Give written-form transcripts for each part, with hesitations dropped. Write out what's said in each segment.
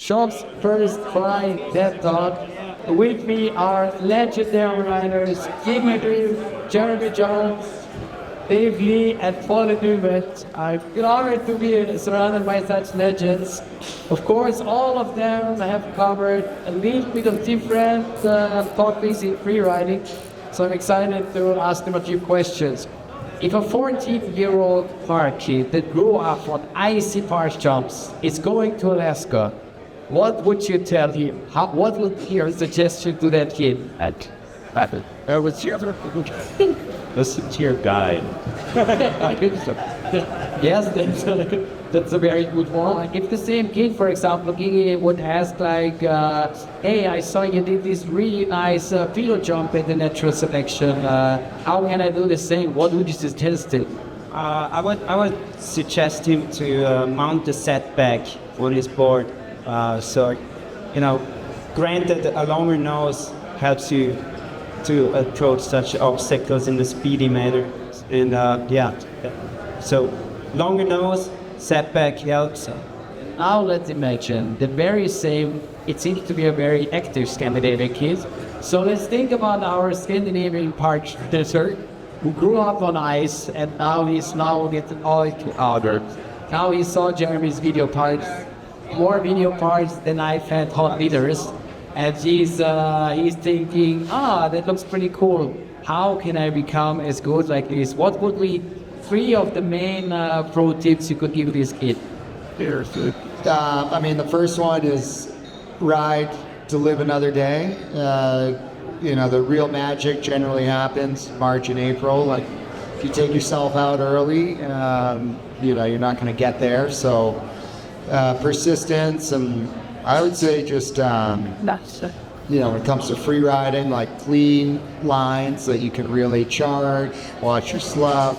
Shop's first try Pep Talk. With me are legendary riders Gigi, Jeremy Jones, Dave Lee, and Wolle Nyvelt. I'm honored to be surrounded by such legends. Of course, all of them have covered a little bit of different topics in freeriding, so I'm excited to ask them a few questions. If a 14-year-old park kid that grew up on icy park jumps is going to Alaska, what would you tell him? What would be your suggestion to that kid? What's your listen to your guide. Yes, that's a very good one. If the same kid, for example, Gigi would ask like, hey, I saw you did this really nice pillow jump in the natural selection. How can I do the same? What would you suggest him? I would suggest him to mount the setback for his board. So, granted, a longer nose helps you to approach such obstacles in the speedy manner. And so longer nose, setback helps. Now let's imagine the very same, it seems to be a very active Scandinavian kid. So let's think about our Scandinavian park desert who grew up on ice and now he's getting all into outdoor. Now he saw Jeremy's video parts, more video parts than I've had hot leaders. And he's thinking, that looks pretty cool. How can I become as good like this? What would be 3 of the main pro tips you could give this kid? The first one is ride to live another day. The real magic generally happens March and April. Like, if you take yourself out early, you're not going to get there. So persistence, and I would say just when it comes to free riding, like clean lines so that you can really charge, watch your slough,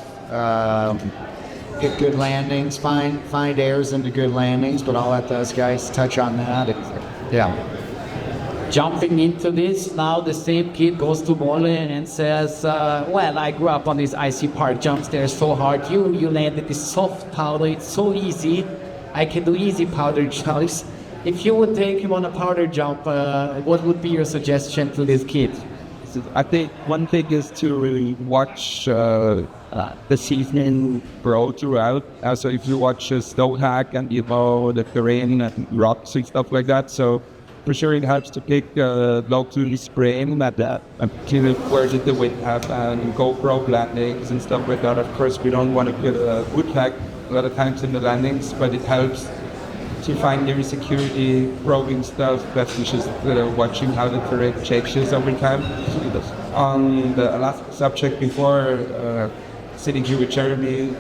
hit good landings, find airs into good landings, but I'll let those guys touch on that. Jumping into this, now the same kid goes to Wolle and says, I grew up on these icy park jumps, they're so hard. You landed this soft powder, it's so easy. I can do easy powder jumps. If you would take him on a powder jump, what would be your suggestion to this kid? I think one thing is to really watch the season grow throughout. So if you watch snow hack and the terrain and rocks and stuff like that, so for sure it helps to pick local spring at that and where did the wind have and GoPro landings and stuff like that. Of course, we don't want to put a wood hack a lot of times in the landings, but it helps to find your security probing stuff. That's just watching how the terrain changes over time. On the last subject before sitting here with Jeremy,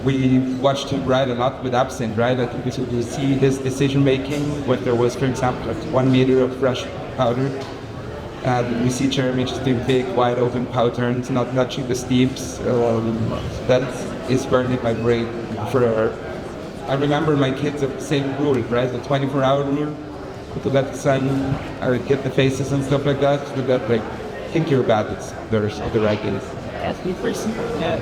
we watched him ride a lot with absinthe, right? I think we see his decision making when there was, for example, like 1 meter of fresh powder. And we see Jeremy just doing big, wide open pow turns, not touching the steeps. That is burning my brain forever. I remember my kids have the same rule, right? The 24-hour rule. To let the sun get the faces and stuff like that. So that, think you're bad, there's the right is.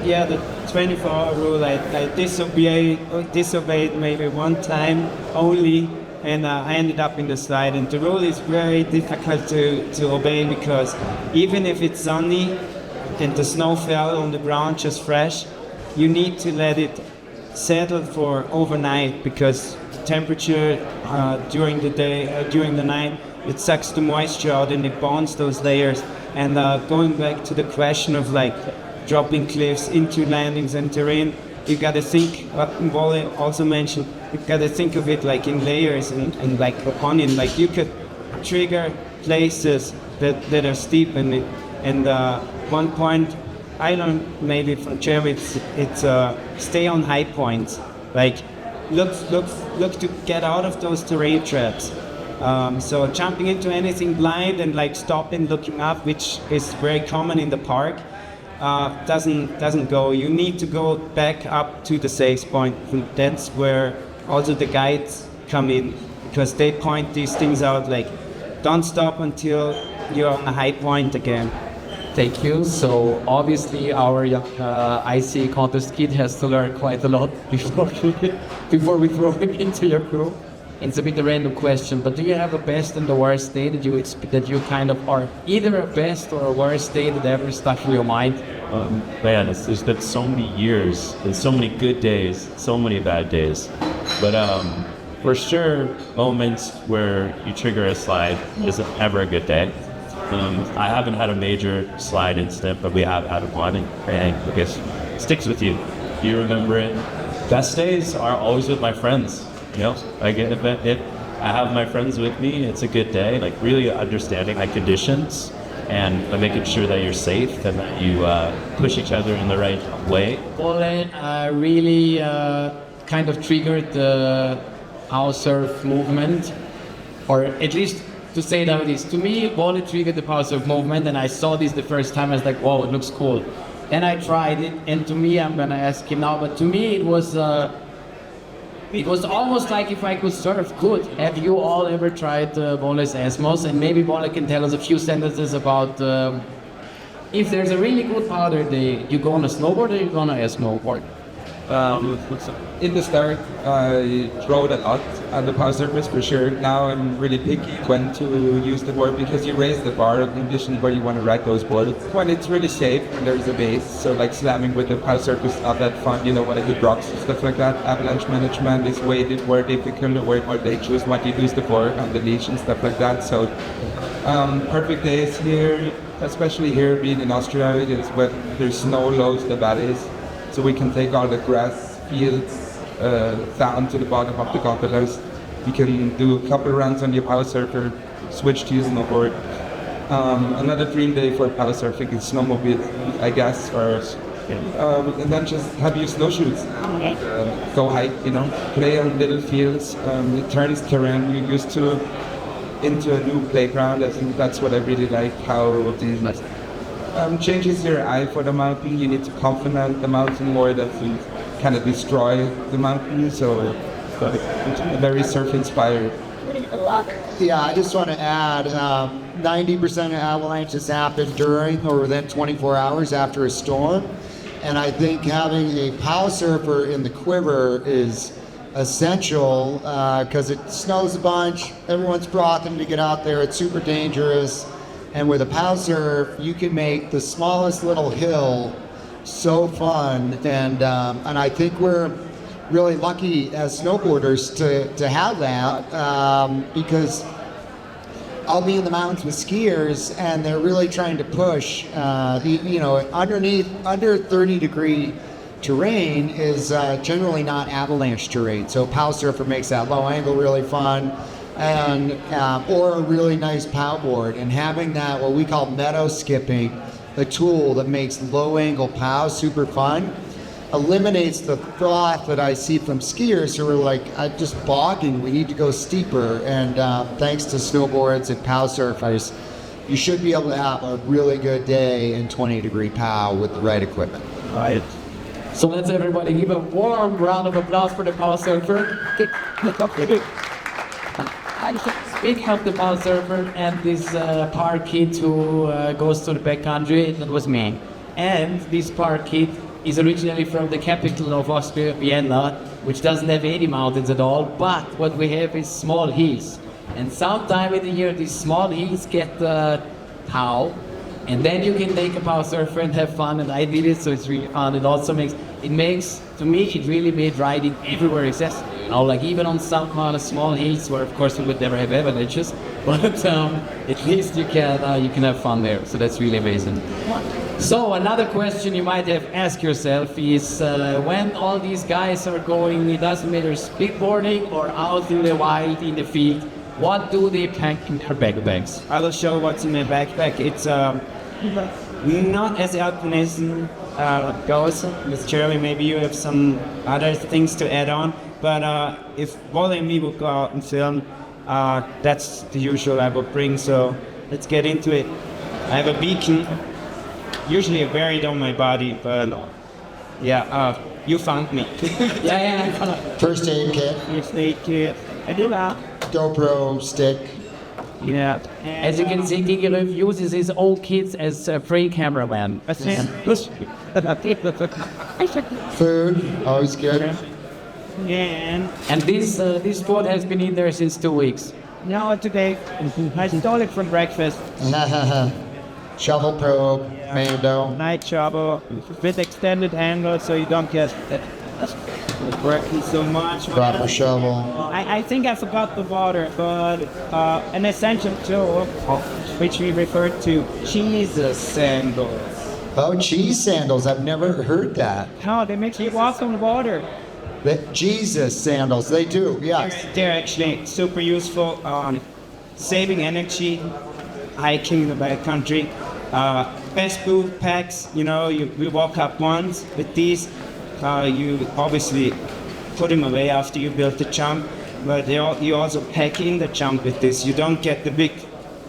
Yeah, the 24-hour rule, I disobeyed maybe one time only, and I ended up in the slide. And the rule is very difficult to obey because even if it's sunny and the snow fell on the ground just fresh, you need to let it settle for overnight because the temperature during the day, during the night, it sucks the moisture out and it bonds those layers. And going back to the question of dropping cliffs into landings and terrain, you gotta think, what Wolle also mentioned, you gotta think of it in layers and like a onion. Like you could trigger places that are steep and one point, I learned maybe from Jeremy, it's stay on high points. Look to get out of those terrain traps. So jumping into anything blind and stopping, looking up, which is very common in the park, doesn't go. You need to go back up to the safe point. And that's where also the guides come in because they point these things out. Don't stop until you're on a high point again. Thank you. So obviously our IC contest kid has to learn quite a lot before we throw him into your crew. It's a bit a random question, but do you have a best and the worst day that you kind of are either a best or a worst day that ever stuck in your mind? Man, there's been so many years, and so many good days, so many bad days. But for sure, moments where you trigger a slide isn't ever a good day. I haven't had a major slide incident, but we have had one, and I guess it sticks with you. You remember it. Best days are always with my friends. You know, like if I have my friends with me, it's a good day. Like really understanding my conditions and making sure that you're safe and that you push each other in the right way. Wolle really kind of triggered the house surf movement, or at least to say it how it is. To me, Wolle triggered the house surf movement, and I saw this the first time. I was like, "Wow, it looks cool." Then I tried it, and to me, I'm gonna ask him now, but to me, it was almost like if I could surf good. Have you all ever tried Wolle's Esmos? And maybe Wolle can tell us a few sentences about if there's a really good powder day, you go on a snowboard or you go on a snowboard? In the start, I rode a lot on the power surface for sure. Now I'm really picky when to use the board because you raise the bar of condition where you want to ride those boards. When it's really safe and there's a base, so like slamming with the power surface not that fun, you know, when I hit rocks and stuff like that. Avalanche management is way more difficult, way more dangerous when you use the board on the leash and stuff like that. So perfect days here, especially here being in Austria, is when there's snow loads the valleys. So we can take all the grass fields down to the bottom of the gondolas. You can do a couple runs on your power surfer, switch to your snowboard. Another dream day for power surfing is snowmobile, I guess, and then just have your snowshoes. Go hike, you know, play on little fields. It turns terrain you're used to into a new playground. I think that's what I really like, how it changes your eye for the mountain. You need to compliment the mountain more than to kind of destroy the mountain. So very surf inspired. Yeah, I just want to add 90% of avalanches happen during or within 24 hours after a storm. And I think having a power surfer in the quiver is essential because it snows a bunch. Everyone's frothing to get out there. It's super dangerous. And with a power surf, you can make the smallest little hill so fun. And I think we're really lucky as snowboarders to have that because I'll be in the mountains with skiers and they're really trying to push, under 30-degree terrain is generally not avalanche terrain. So power surfer makes that low angle really fun. And or a really nice pow board, and having that what we call meadow skipping, a tool that makes low angle pow super fun, eliminates the thought that I see from skiers who are like, I'm just bogging, we need to go steeper. And thanks to snowboards and pow surfers, you should be able to have a really good day in 20-degree pow with the right equipment. Right. So let's everybody give a warm round of applause for the power surfer. Speaking of the power surfer and this park kid who goes to the backcountry, that was me. And this park kid is originally from the capital of Austria, Vienna, which doesn't have any mountains at all, but what we have is small hills. And sometime in the year, these small hills get pow, and then you can take a power surfer and have fun, and I did it, so it's really fun. It also makes, to me, it really made riding everywhere accessible. You know, like even on some kind of small hills where of course we would never have avalanches, but at least you can have fun there. So that's really amazing. So another question you might have asked yourself is when all these guys are going, it doesn't matter speedboarding or out in the wild, in the field, what do they pack in their backpacks? I will show what's in my backpack. It's not as alpinism goes. With Jeremy, maybe you have some other things to add on. But if Wolle and me will go out and film, that's the usual I would bring. So let's get into it. I have a beacon, usually buried on my body, but yeah, you found me. Yeah. First aid kit. First aid kit. I do that. GoPro stick. Yeah. As you can see, Gigi uses his old kids as a free cameraman. Food, always good. Yeah, And this food has been in there since 2 weeks. now today I stole it for breakfast. Shovel probe, Mando. Night shovel with extended handle so you don't get working so much. Proper shovel. I think I forgot the water, but an essential tool, which we refer to Jesus sandals. Oh, cheese sandals. I've never heard that. How they make you walk on water. The Jesus sandals. They do, yes. They're actually super useful on saving energy, hiking in the backcountry. Best boot packs, you know, we walk up once with these. You obviously put them away after you build the jump, but you also pack in the jump with this. You don't get the big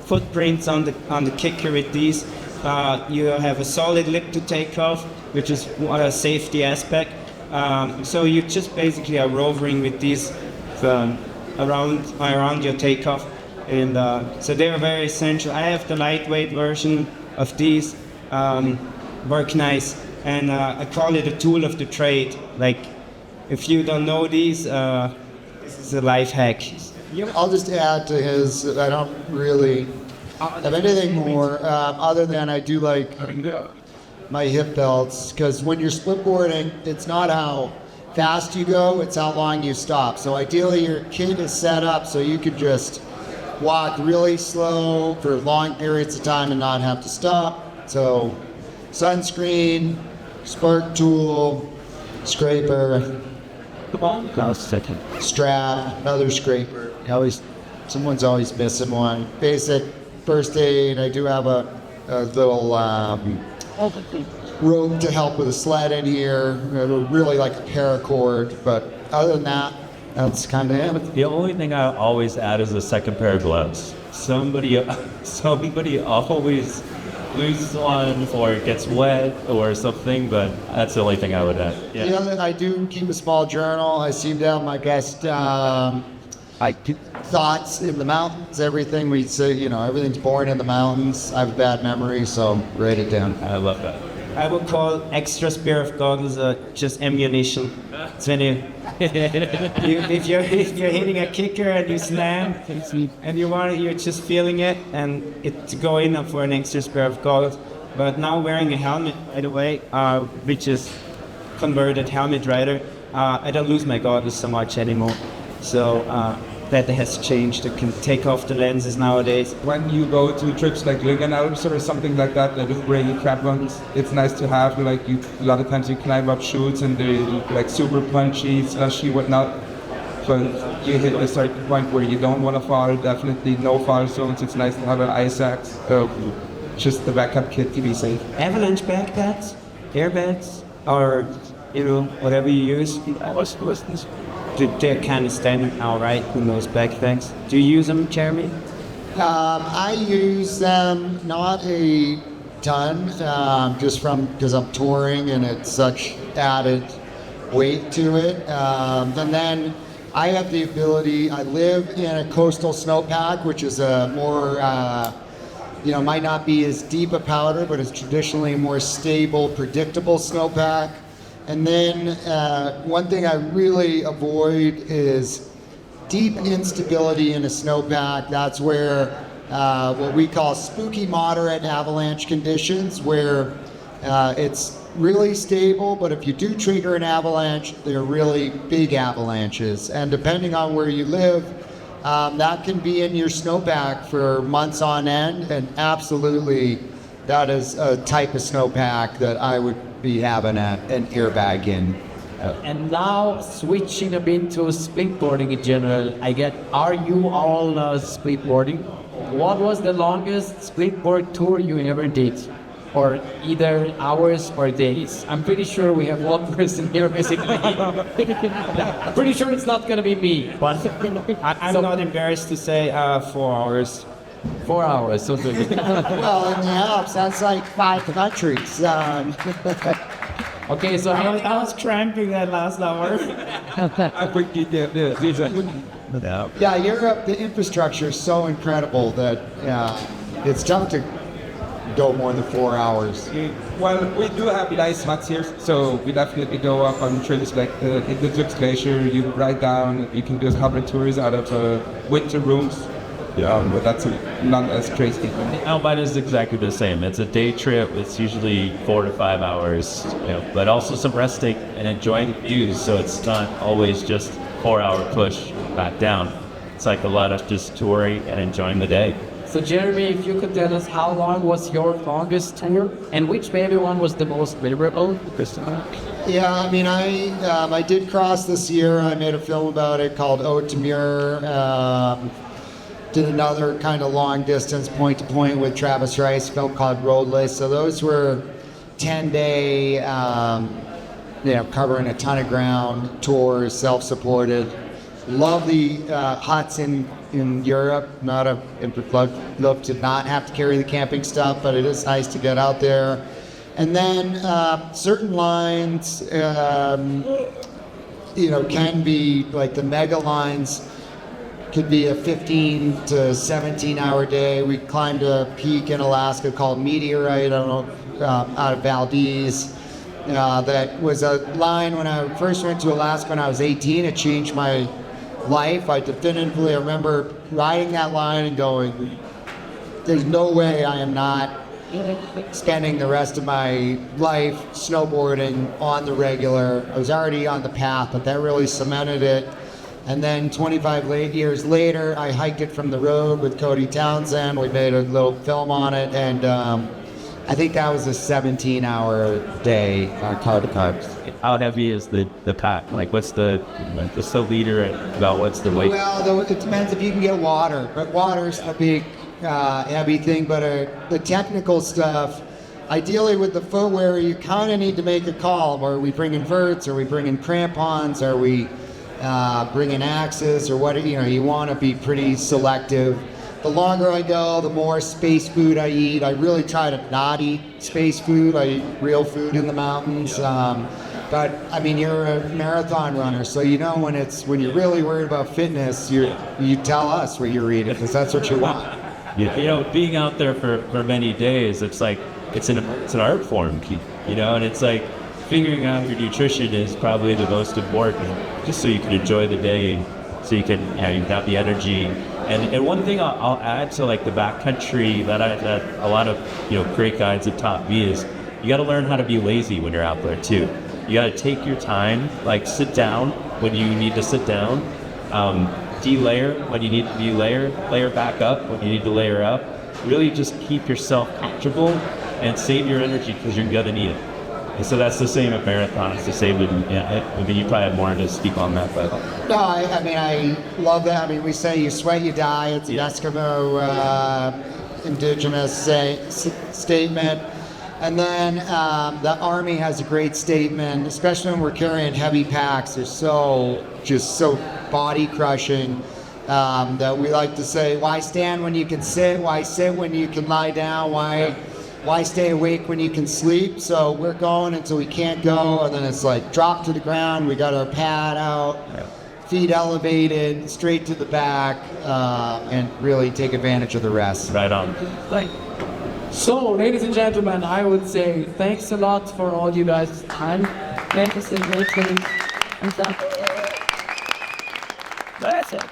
footprints on the kicker with these. You have a solid lip to take off, which is a safety aspect. So you just basically are roving with these around your takeoff, and so they are very essential. I have the lightweight version of these, work nice, and I call it a tool of the trade. Like, if you don't know these, this is a life hack. I'll just add to his, I don't really have anything more, other than I do like my hip belts, because when you're splitboarding, it's not how fast you go, it's how long you stop. So ideally your kit is set up so you could just walk really slow for long periods of time and not have to stop. So sunscreen, spark tool, scraper, strap, another scraper. Someone's always missing one. Basic first aid. I do have a little rope to help with a sled in here. Really like a paracord, but other than that, that's kind of it. The only thing I always add is a second pair of gloves. Somebody always loses one or it gets wet or something, but that's the only thing I would add. Yeah. The other, I do keep a small journal. I seem to have my best thoughts in the mountains. Everything we say, you know, everything's born in the mountains. I have a bad memory, so write it down. I love that. I would call extra pair of goggles just ammunition. It's when if you're hitting a kicker and you slam and you're just feeling it, and it's go in for an extra pair of goggles. But now wearing a helmet, by the way, which is converted helmet rider, I don't lose my goggles so much anymore. So that has changed. You can take off the lenses nowadays. When you go to trips like Alps or something like that, that is bring crab ones, it's nice to have, like, a lot of times you climb up chutes and they're like super punchy, slushy, whatnot. But you hit a certain point where you don't want to fall, definitely no fall zones. It's nice to have an ice axe, just the backup kit to be safe. Avalanche backpacks, airbags, or whatever you use. They're kind of standard now, right? In those backpacks. Do you use them, Jeremy? I use them not a ton, just because I'm touring and it's such added weight to it. And then I have the ability. I live in a coastal snowpack, which is a more, might not be as deep a powder, but it's traditionally a more stable, predictable snowpack. And then one thing I really avoid is deep instability in a snowpack. That's where what we call spooky moderate avalanche conditions, where it's really stable, but if you do trigger an avalanche, they're really big avalanches. And depending on where you live, that can be in your snowpack for months on end. And absolutely, that is a type of snowpack that I would be having an airbag in. And now switching a bit to splitboarding in general, are you all splitboarding? What was the longest splitboard tour you ever did? Or either hours or days? I'm pretty sure we have one person here basically. I'm pretty sure it's not gonna be me. But I'm not embarrassed to say 4 hours. 4 hours, so good. Well, in the Alps, that's like 5 countries. Okay, so I was cramping that last hour. Yeah, Europe, the infrastructure is so incredible that it's tough to go more than 4 hours. Well, we do have ice mats here, so we definitely go up on trips like the Höchfugen Glacier. You ride down, you can do hover tours out of winter rooms. Yeah, but that's not as crazy. Alpine is exactly the same. It's a day trip. It's usually 4 to 5 hours, but also some resting and enjoying views. So it's not always just 4-hour push back down. It's like a lot of just touring and enjoying the day. So Jeremy, if you could tell us how long was your longest tour and which maybe one was the most memorable? Yeah, I mean, I did cross this year. I made a film about it called Ode to Muir. Did another kind of long distance point to point with Travis Rice, film called Roadless. So those were 10-day, covering a ton of ground tours, self-supported. Love the huts in Europe. Love to not have to carry the camping stuff, but it is nice to get out there. And then certain lines, can be like the mega lines. Could be a 15 to 17 hour day. We climbed a peak in Alaska called Meteorite, out of Valdez. That was a line when I first went to Alaska when I was 18. It changed my life. I definitively remember riding that line and going, there's no way I am not spending the rest of my life snowboarding on the regular. I was already on the path, but that really cemented it. And then 25 years later, I hiked it from the road with Cody Townsend. We made a little film on it, and I think that was a 17-hour day. How heavy is the pack? Like, what's the liter about? What's the weight? Well, it depends if you can get water, but water's a big heavy thing. But the technical stuff, ideally with the footwear, you kind of need to make a call. Are we bringing verts? Are we bringing crampons? Are we bringing axes, or what? You want to be pretty selective. The longer I go, the more space food I eat. I really try to not eat space food. I eat real food in the mountains. But I mean, you're a marathon runner, so when you're really worried about fitness, you tell us what you're eating, because that's what you want. Being out there for many days, it's like it's an art form, and it's like figuring out your nutrition is probably the most important, just so you can enjoy the day, so you can have the energy. And one thing I'll add to like the backcountry that a lot of great guides have taught me is you got to learn how to be lazy when you're out there too. You got to take your time, like sit down when you need to sit down, de-layer when you need to de-layer, layer back up when you need to layer up. Really just keep yourself comfortable and save your energy, because you're gonna need it. And so that's the same at marathon. It's the same with, you probably have more to speak on that, but. No, I love that. I mean, we say you sweat, you die. It's an Eskimo indigenous statement. And then the Army has a great statement, especially when we're carrying heavy packs. They're so body crushing, that we like to say, why stand when you can sit? Why sit when you can lie down? Why stay awake when you can sleep? So we're going until we can't go, and then it's like drop to the ground. We got our pad out, feet elevated, straight to the back, and really take advantage of the rest. Right on. So, ladies and gentlemen, I would say thanks a lot for all you guys' time. Thanks. That's it.